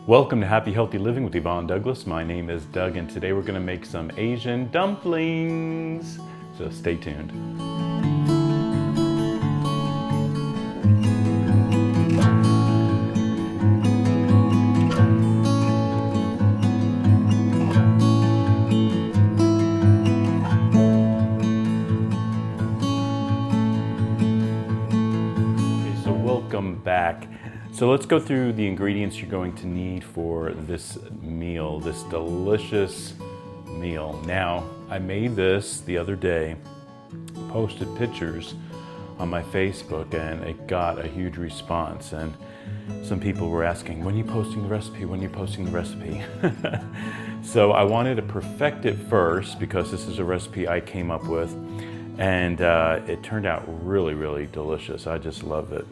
Welcome to Happy Healthy Living with Yvonne Douglas. My name is Doug and today we're going to make some Asian dumplings. So stay tuned. Okay, so welcome back. So let's go through the ingredients you're going to need for this meal, this delicious meal. Now, I made this the other day, posted pictures on my Facebook, and it got a huge response. And some people were asking, when are you posting the recipe? When are you posting the recipe? So I wanted to perfect it first because this is a recipe I came up with. And it turned out really, really delicious. I just love it.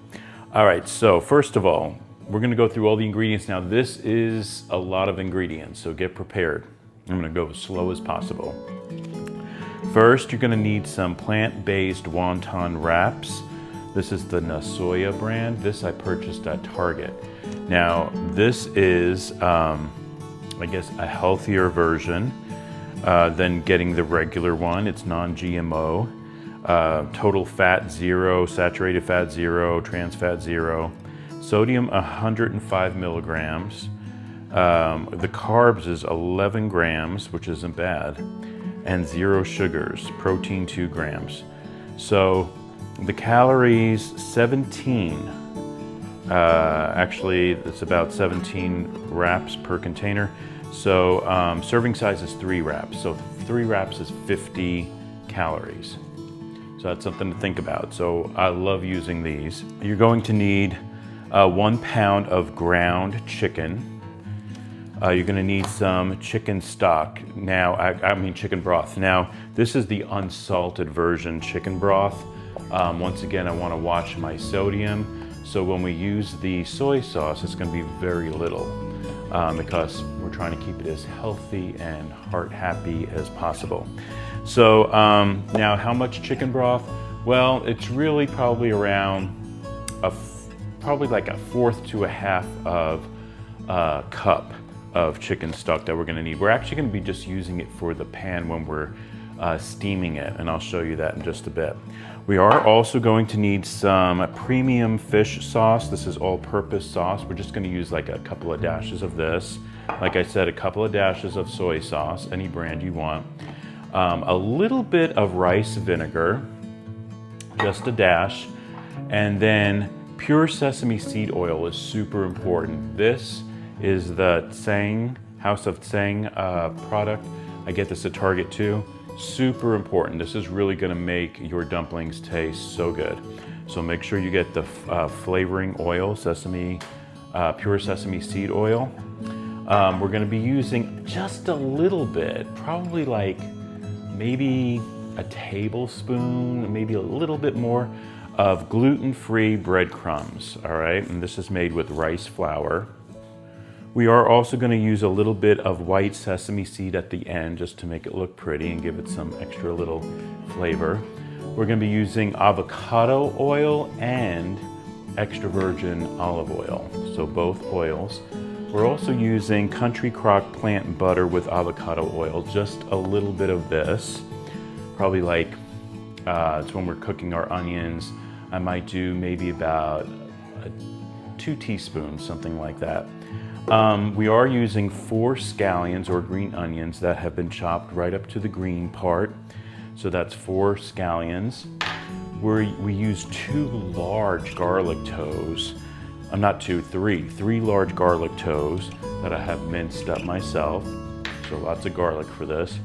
All right, so first of all, we're gonna go through all the ingredients. Now, this is a lot of ingredients, so get prepared. I'm gonna go as slow as possible. First, you're gonna need some plant-based wonton wraps. This is the Nasoya brand. This I purchased at Target. Now, this is, I guess, a healthier version than getting the regular one. It's non-GMO. Total fat 0, saturated fat 0, trans fat 0, sodium 105 milligrams. The carbs is 11 grams, which isn't bad, and 0 sugars, protein 2 grams. So the calories 17. Actually, it's about 17 wraps per container. So serving size is 3 wraps. So 3 wraps is 50 calories. So that's something to think about. So I love using these. You're going to need 1 pound of ground chicken. You're gonna need some chicken stock. Now, I mean chicken broth. Now, this is the unsalted version chicken broth. Once again, I wanna watch my sodium. So when we use the soy sauce, it's gonna be very little because we're trying to keep it as healthy and heart happy as possible. So now how much chicken broth? Well, it's really probably around probably like a fourth to a half of a cup of chicken stock that we're gonna need. We're actually gonna be just using it for the pan when we're steaming it, and I'll show you that in just a bit. We are also going to need some premium fish sauce. This is all-purpose sauce. We're just gonna use like a couple of dashes of this. Like I said, a couple of dashes of soy sauce, any brand you want. A little bit of rice vinegar, just a dash, and then pure sesame seed oil is super important. This is the Tsang, House of Tsang product. I get this at Target too. Super important. This is really gonna make your dumplings taste so good. So make sure you get the flavoring oil, pure sesame seed oil. We're gonna be using just a little bit, probably like maybe a tablespoon, maybe a little bit more of gluten-free breadcrumbs, all right? And this is made with rice flour. We are also gonna use a little bit of white sesame seed at the end just to make it look pretty and give it some extra little flavor. We're gonna be using avocado oil and extra virgin olive oil, so both oils. We're also using Country Crock plant butter with avocado oil, just a little bit of this. Probably like, it's when we're cooking our onions. I might do maybe about 2 teaspoons, something like that. We are using 4 scallions or green onions that have been chopped right up to the green part. So that's 4 scallions. We use 2 large garlic toes. Not 2, 3 large garlic toes that I have minced up myself. So lots of garlic for this.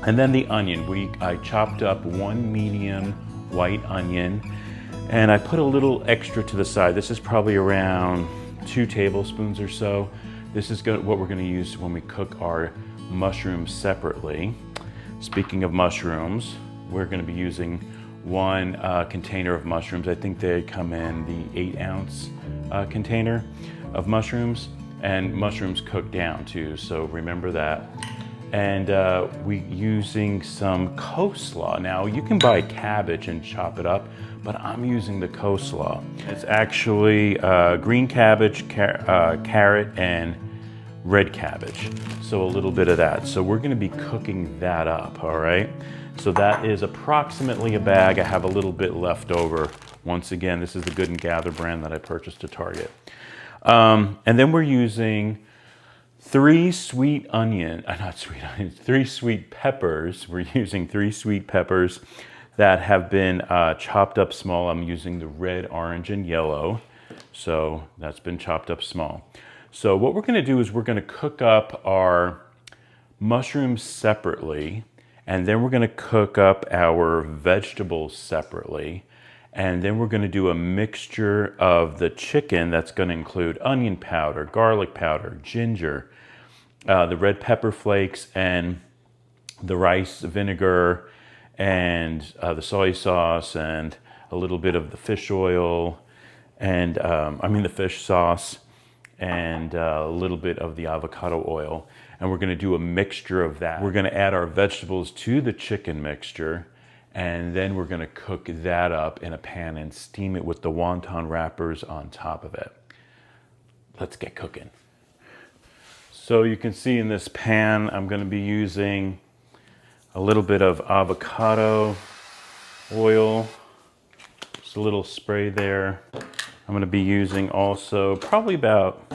And then the onion, I chopped up 1 medium white onion, and I put a little extra to the side. This is probably around 2 tablespoons or so. This is what we're gonna use when we cook our mushrooms separately. Speaking of mushrooms, we're gonna be using 1 container of mushrooms. I think they come in the 8-ounce container of mushrooms, and mushrooms cook down too, so remember that. And we using some coleslaw. Now you can buy cabbage and chop it up, but I'm using the coleslaw. It's actually green cabbage, carrot, and red cabbage. So a little bit of that. So we're gonna be cooking that up, all right? So that is approximately a bag. I have a little bit left over. Once again, this is the Good & Gather brand that I purchased at Target. And then we're using 3 sweet peppers. We're using 3 sweet peppers that have been chopped up small. I'm using the red, orange, and yellow. So that's been chopped up small. So what we're gonna do is we're gonna cook up our mushrooms separately, and then we're gonna cook up our vegetables separately. And then we're gonna do a mixture of the chicken that's gonna include onion powder, garlic powder, ginger, the red pepper flakes, and the rice vinegar, and the soy sauce, and a little bit of the fish oil, and the fish sauce, and a little bit of the avocado oil. And we're gonna do a mixture of that. We're gonna add our vegetables to the chicken mixture, and then we're gonna cook that up in a pan and steam it with the wonton wrappers on top of it. Let's get cooking. So you can see in this pan, I'm gonna be using a little bit of avocado oil, just a little spray there. I'm gonna be using also probably about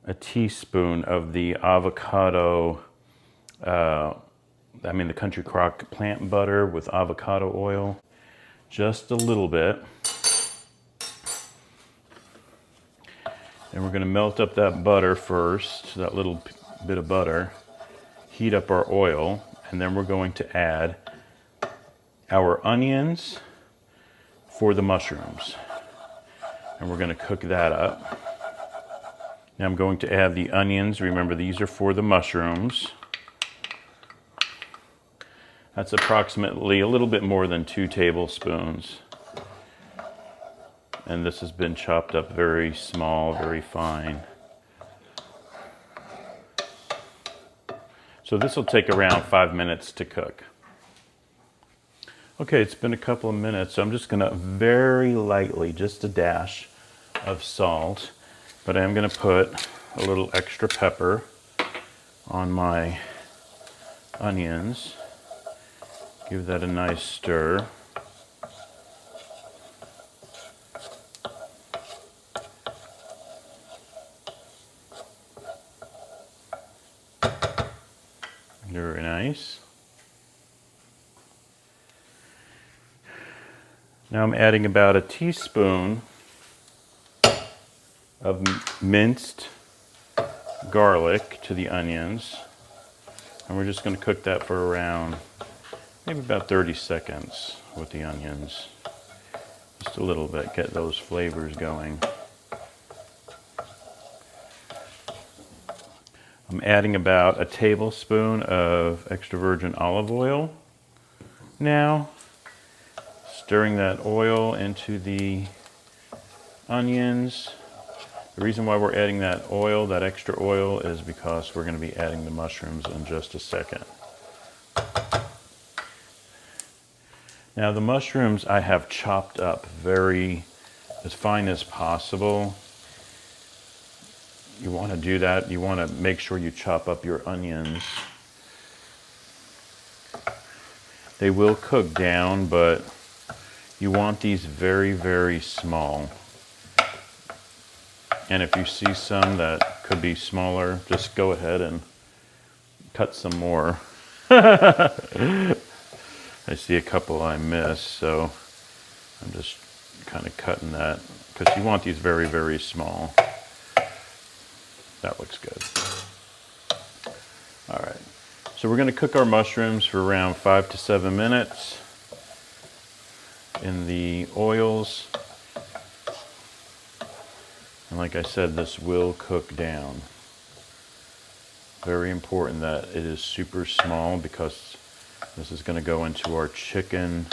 a teaspoon of the avocado, the Country Crock plant butter with avocado oil, just a little bit. And we're gonna melt up that butter first, that little bit of butter, heat up our oil, and then we're going to add our onions for the mushrooms. And we're gonna cook that up. Now I'm going to add the onions. Remember, these are for the mushrooms. That's approximately a little bit more than 2 tablespoons. And this has been chopped up very small, very fine. So this will take around 5 minutes to cook. Okay, it's been a couple of minutes, so I'm just gonna very lightly, just a dash of salt, but I'm gonna put a little extra pepper on my onions. Give that a nice stir. Very nice. Now I'm adding about a teaspoon of minced garlic to the onions. And we're just going to cook that for around maybe about 30 seconds with the onions. Just a little bit, get those flavors going. I'm adding about a tablespoon of extra virgin olive oil now. Stirring that oil into the onions. The reason why we're adding that oil, that extra oil, is because we're going to be adding the mushrooms in just a second. Now the mushrooms I have chopped up very as fine as possible. You want to do that. You want to make sure you chop up your onions. They will cook down, but you want these very, very small. And if you see some that could be smaller, just go ahead and cut some more. I see a couple I missed, so I'm just kind of cutting that because you want these very, very small. That looks good. All right, so we're going to cook our mushrooms for around 5 to 7 minutes in the oils. And like I said, this will cook down. Very important that it is super small because this is going to go into our chicken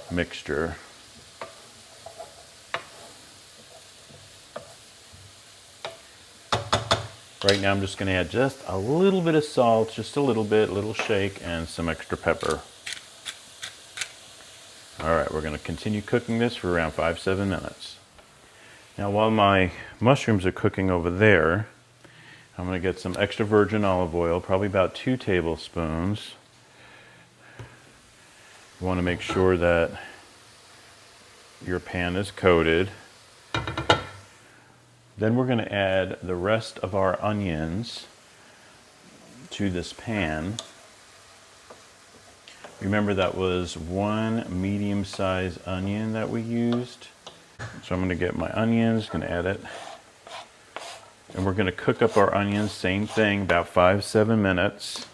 mixture. Right now I'm just going to add just a little bit of salt, just a little bit, a little shake, and some extra pepper. All right, we're going to continue cooking this for around 5-7 minutes. Now while my mushrooms are cooking over there, I'm going to get some extra virgin olive oil, probably about 2 tablespoons. You want to make sure that your pan is coated. Then we're going to add the rest of our onions to this pan. Remember, that was 1 medium-sized onion that we used. So I'm going to get my onions, going to add it. And we're going to cook up our onions, same thing, about 5-7 minutes.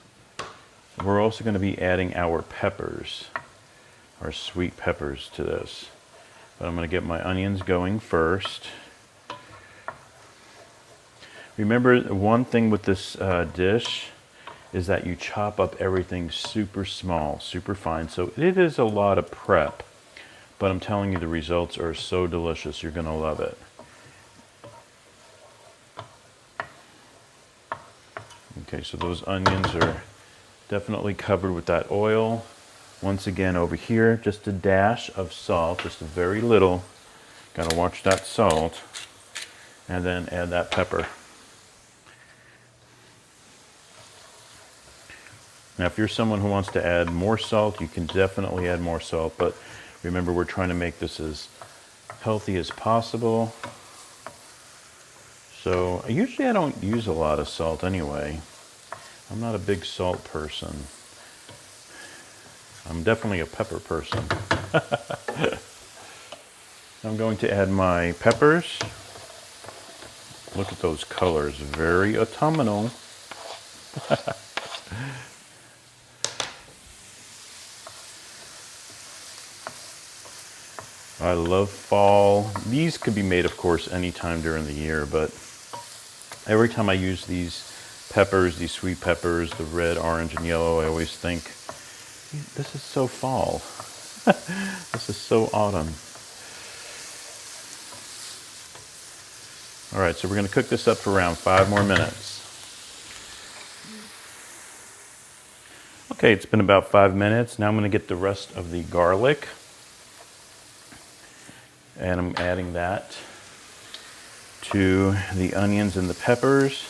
We're also going to be adding our peppers, our sweet peppers to this. But I'm going to get my onions going first. Remember, one thing with this dish is that you chop up everything super small, super fine. So it is a lot of prep, but I'm telling you, the results are so delicious. You're going to love it. Okay, so those onions are definitely covered with that oil. Once again, over here, just a dash of salt, just a very little. Gotta watch that salt. And then add that pepper. Now, if you're someone who wants to add more salt, you can definitely add more salt, but remember, we're trying to make this as healthy as possible. So usually I don't use a lot of salt anyway. I'm not a big salt person. I'm definitely a pepper person. I'm going to add my peppers. Look at those colors, very autumnal. I love fall. These could be made, of course, anytime during the year, but every time I use these peppers, these sweet peppers, the red, orange, and yellow, I always think, this is so fall. This is so autumn. All right, so we're going to cook this up for around 5 more minutes. Okay, it's been about 5 minutes. Now I'm going to get the rest of the garlic. And I'm adding that to the onions and the peppers.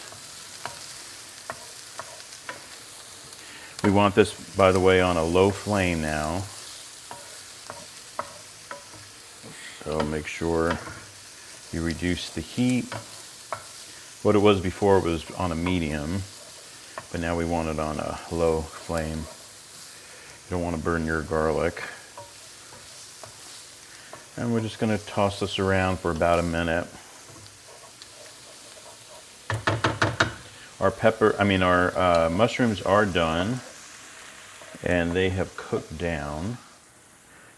We want this, by the way, on a low flame now. So make sure you reduce the heat. What it was before was on a medium, but now we want it on a low flame. You don't want to burn your garlic. And we're just going to toss this around for about a minute. Our mushrooms are done, and they have cooked down.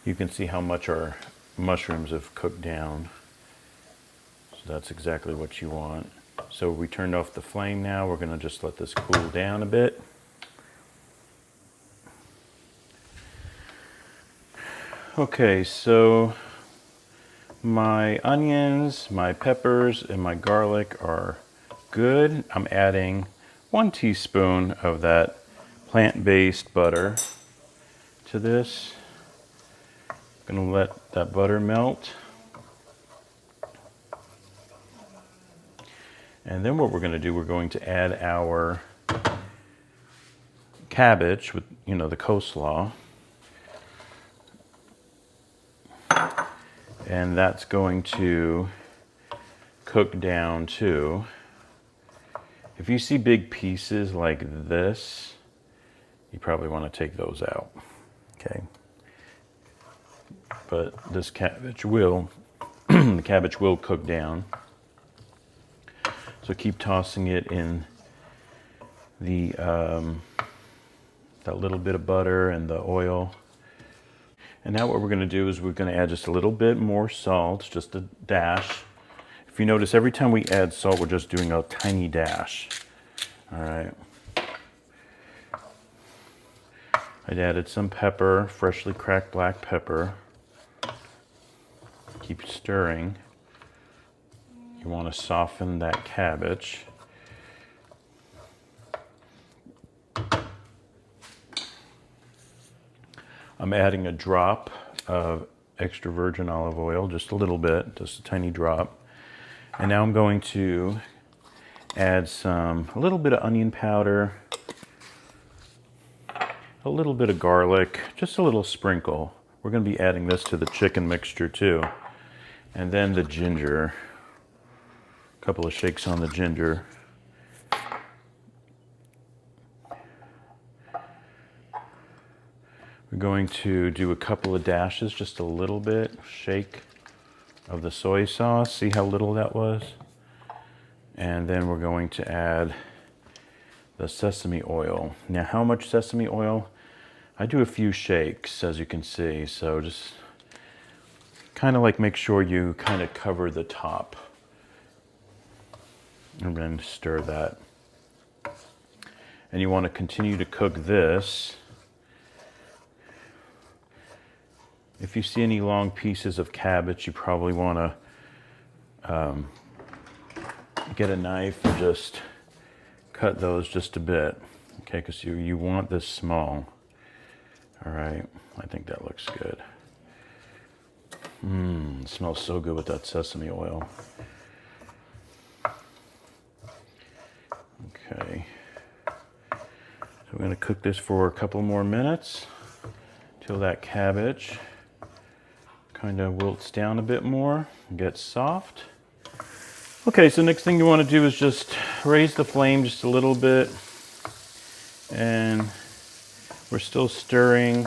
You can see how much our mushrooms have cooked down. So that's exactly what you want. So we turned off the flame now. We're going to just let this cool down a bit. Okay, so my onions, my peppers, and my garlic are good. I'm adding 1 teaspoon of that plant-based butter to this. I'm going to let that butter melt. And then what we're going to do, we're going to add our cabbage with, the coleslaw. And that's going to cook down too. If you see big pieces like this, you probably want to take those out. Okay. But this cabbage will, the cabbage will cook down. So keep tossing it in the that little bit of butter and the oil. And now what we're going to do is we're going to add just a little bit more salt, just a dash. If you notice, every time we add salt, we're just doing a tiny dash. All right. I'd added some pepper, freshly cracked black pepper. Keep stirring. You want to soften that cabbage. I'm adding a drop of extra virgin olive oil, just a little bit, just a tiny drop. And now I'm going to add a little bit of onion powder, a little bit of garlic, just a little sprinkle. We're going to be adding this to the chicken mixture too. And then the ginger, a couple of shakes on the ginger. We're going to do a couple of dashes, just a little bit, shake of the soy sauce. See how little that was? And then we're going to add the sesame oil. Now, how much sesame oil? I do a few shakes, as you can see. So just kind of like make sure you kind of cover the top. And then stir that. And you want to continue to cook this. If you see any long pieces of cabbage, you probably want to get a knife and just cut those just a bit, okay, because you want this small. All right, I think that looks good. It smells so good with that sesame oil. Okay, so we're going to cook this for a couple more minutes till that cabbage kind of wilts down a bit more and gets soft. Okay, so next thing you want to do is just raise the flame just a little bit, and we're still stirring.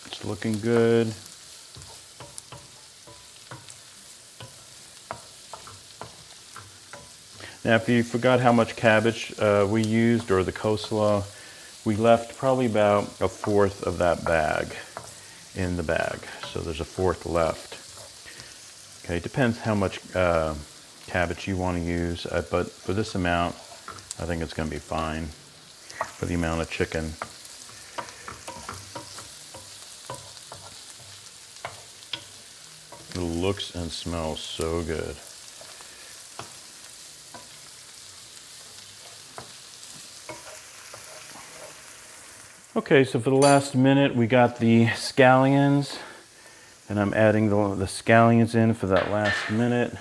It's looking good. Now, if you forgot how much cabbage we used, or the coleslaw, we left probably about a fourth of that bag in the bag. So there's a fourth left. Okay, it depends how much cabbage you want to use, but for this amount, I think it's going to be fine for the amount of chicken. It looks and smells so good. Okay, so for the last minute, we got the scallions, and I'm adding the scallions in for that last minute,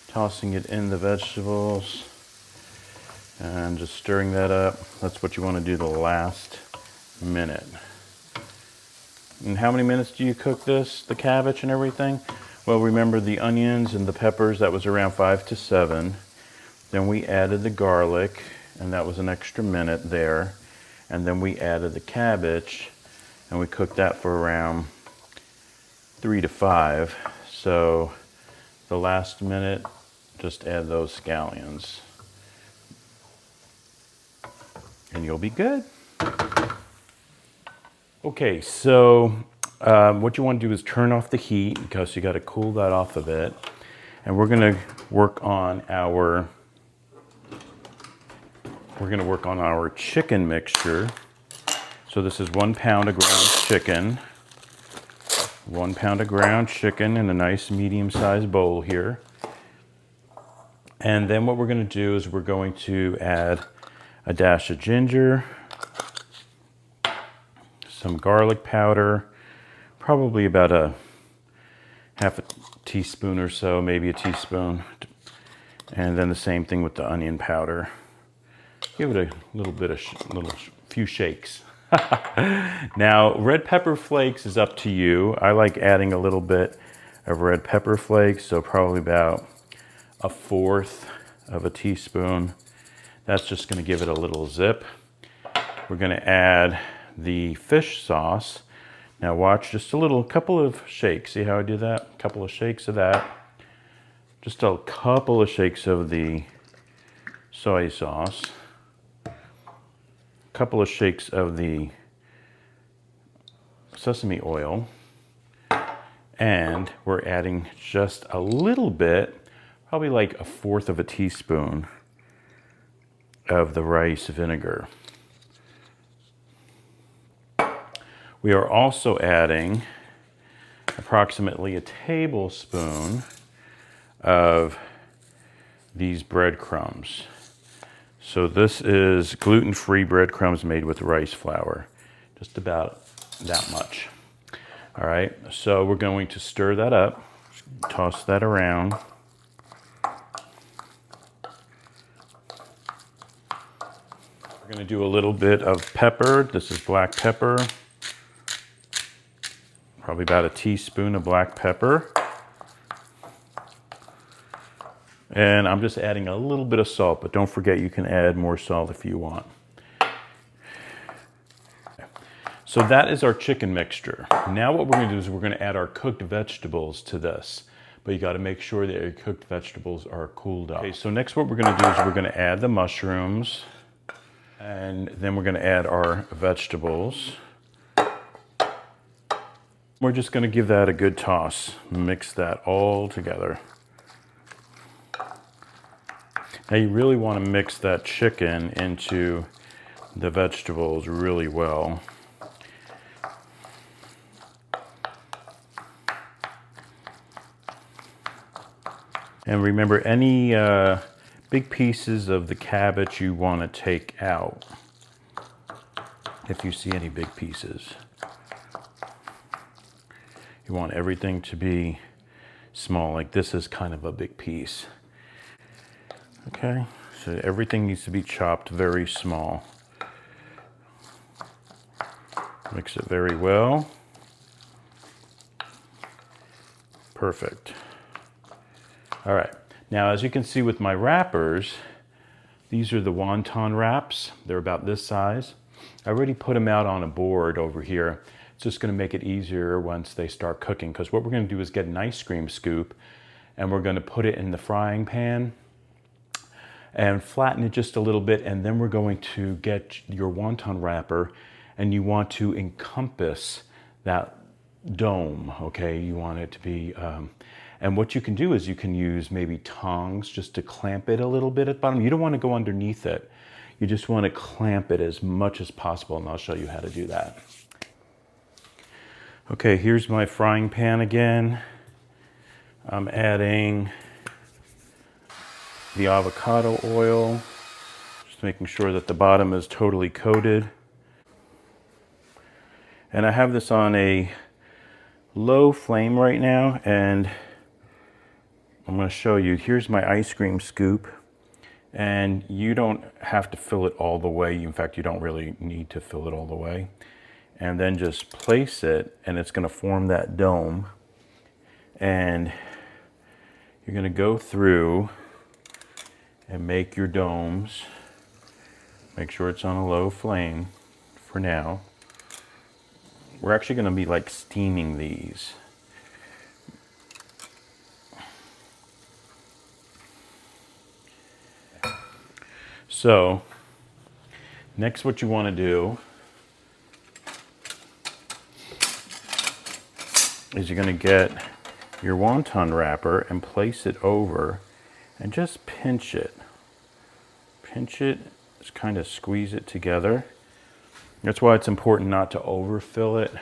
tossing it in the vegetables, and just stirring that up. That's what you want to do the last minute. And how many minutes do you cook this, the cabbage and everything? Well, remember the onions and the peppers, that was around 5 to 7. Then we added the garlic, and that was an extra minute there. And then we added the cabbage, and we cooked that for around 3 to 5. So the last minute, just add those scallions, and you'll be good. Okay, so what you want to do is turn off the heat, because you got to cool that off a bit. And we're going to work on our chicken mixture. So this is 1 pound of ground chicken. 1 pound of ground chicken in a nice medium-sized bowl here. And then what we're going to do is we're going to add a dash of ginger, some garlic powder, probably about a half a teaspoon or so, maybe a teaspoon. And then the same thing with the onion powder. Give it a little bit of few shakes. Now, red pepper flakes is up to you. I like adding a little bit of red pepper flakes, so probably about a fourth of a teaspoon. That's just going to give it a little zip. We're going to add the fish sauce. Now watch, just a couple of shakes. See how I do that? A couple of shakes of that. Just a couple of shakes of the soy sauce. A couple of shakes of the sesame oil. And we're adding just a little bit, probably like a fourth of a teaspoon of the rice vinegar. We are also adding approximately a tablespoon of these breadcrumbs. So this is gluten-free breadcrumbs made with rice flour. Just about that much. All right, so we're going to stir that up, toss that around. We're gonna do a little bit of pepper. This is black pepper. Probably about a teaspoon of black pepper. And I'm just adding a little bit of salt, but don't forget you can add more salt if you want. So that is our chicken mixture. Now what we're gonna do is we're gonna add our cooked vegetables to this, but you gotta make sure that your cooked vegetables are cooled off. Okay, so next what we're gonna do is we're gonna add the mushrooms, and then we're gonna add our vegetables. We're just gonna give that a good toss, mix that all together. Now you really wanna mix that chicken into the vegetables really well. And remember, any big pieces of the cabbage you want to take out, if you see any big pieces. You want everything to be small, like this is kind of a big piece. Okay, so everything needs to be chopped very small. Mix it very well. Perfect. All right, now as you can see with my wrappers, these are the wonton wraps. They're about this size. I already put them out on a board over here. It's just gonna make it easier once they start cooking, because what we're gonna do is get an ice cream scoop and we're gonna put it in the frying pan and flatten it just a little bit, and then we're going to get your wonton wrapper and you want to encompass that dome, okay? You want it to be, and what you can do is you can use maybe tongs just to clamp it a little bit at the bottom. You don't want to go underneath it. You just want to clamp it as much as possible, and I'll show you how to do that. Okay, here's my frying pan again. I'm adding the avocado oil, just making sure that the bottom is totally coated. And I have this on a low flame right now, and I'm going to show you. Here's my ice cream scoop, and you don't have to fill it all the way. In fact, you don't really need to fill it all the way. And then just place it, and it's going to form that dome. And you're going to go through and make your domes. Make sure it's on a low flame for now. We're actually going to be like steaming these. So, next what you want to do is you're going to get your wonton wrapper and place it over and just pinch it. Pinch it, just kind of squeeze it together. That's why it's important not to overfill it.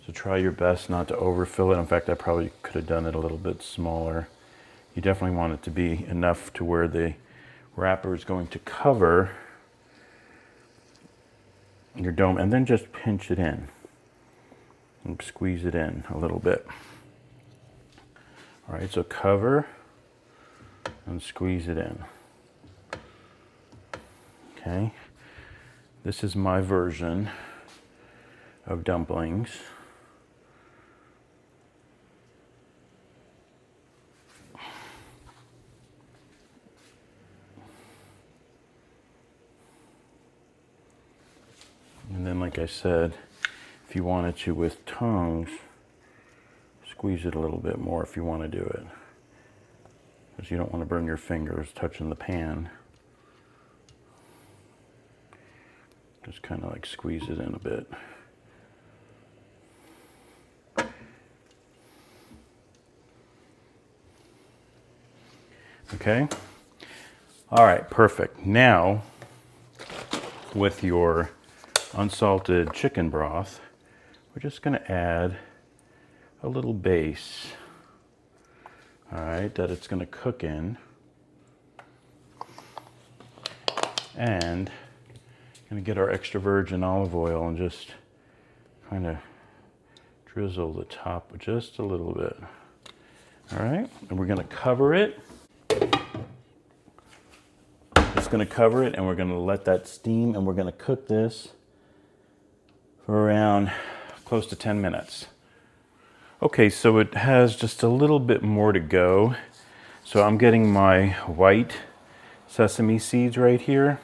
So try your best not to overfill it. In fact, I probably could have done it a little bit smaller. You definitely want it to be enough to where the wrapper is going to cover your dome, and then just pinch it in and squeeze it in a little bit. All right, so cover and squeeze it in. Okay, this is my version of dumplings. And then, like I said, if you wanted to with tongs, squeeze it a little bit more if you want to do it, because you don't want to burn your fingers touching the pan. Just kind of like squeeze it in a bit. Okay. All right, perfect. Now, with your unsalted chicken broth, we're just going to add a little base, all right, that it's going to cook in. And I'm gonna get our extra virgin olive oil and just kind of drizzle the top just a little bit. All right, and we're gonna cover it. Just gonna cover it and we're gonna let that steam, and we're gonna cook this for around close to 10 minutes. Okay, so it has just a little bit more to go. So I'm getting my white sesame seeds right here,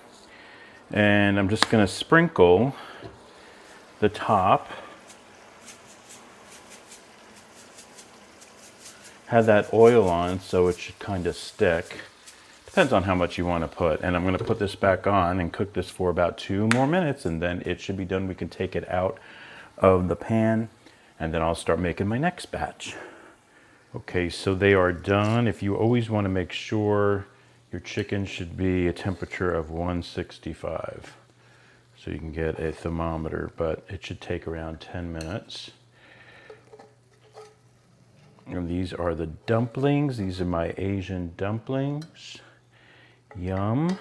and I'm just gonna sprinkle the top. Have that oil on so it should kind of stick. Depends on how much you want to put. And I'm going to put this back on and cook this for about 2 more minutes, and then it should be done. We can take it out of the pan, and then I'll start making my next batch. Okay, so they are done. If you always want to make sure your chicken should be a temperature of 165. So you can get a thermometer, but it should take around 10 minutes. And these are the dumplings. These are my Asian dumplings. Yum.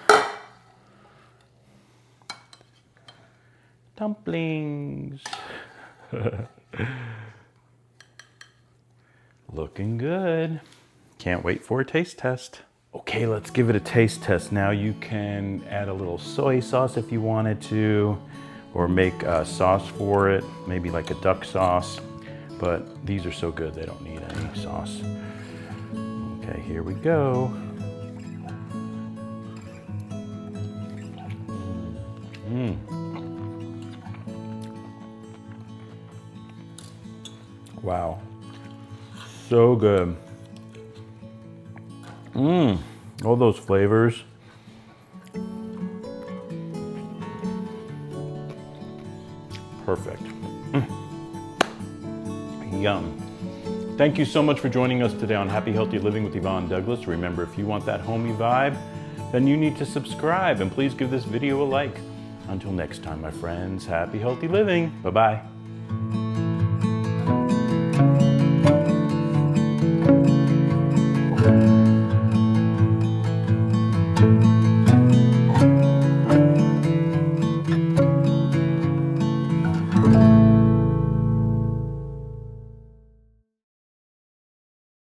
Dumplings. Looking good. Can't wait for a taste test. Okay, let's give it a taste test. Now you can add a little soy sauce if you wanted to, or make a sauce for it, maybe like a duck sauce. But these are so good, they don't need any sauce. Okay, here we go. Wow, so good. All those flavors. Perfect. Yum. Thank you so much for joining us today on Happy Healthy Living with Yvonne Douglas. Remember, if you want that homey vibe, then you need to subscribe, and please give this video a like. Until next time, my friends, happy healthy living. Bye-bye.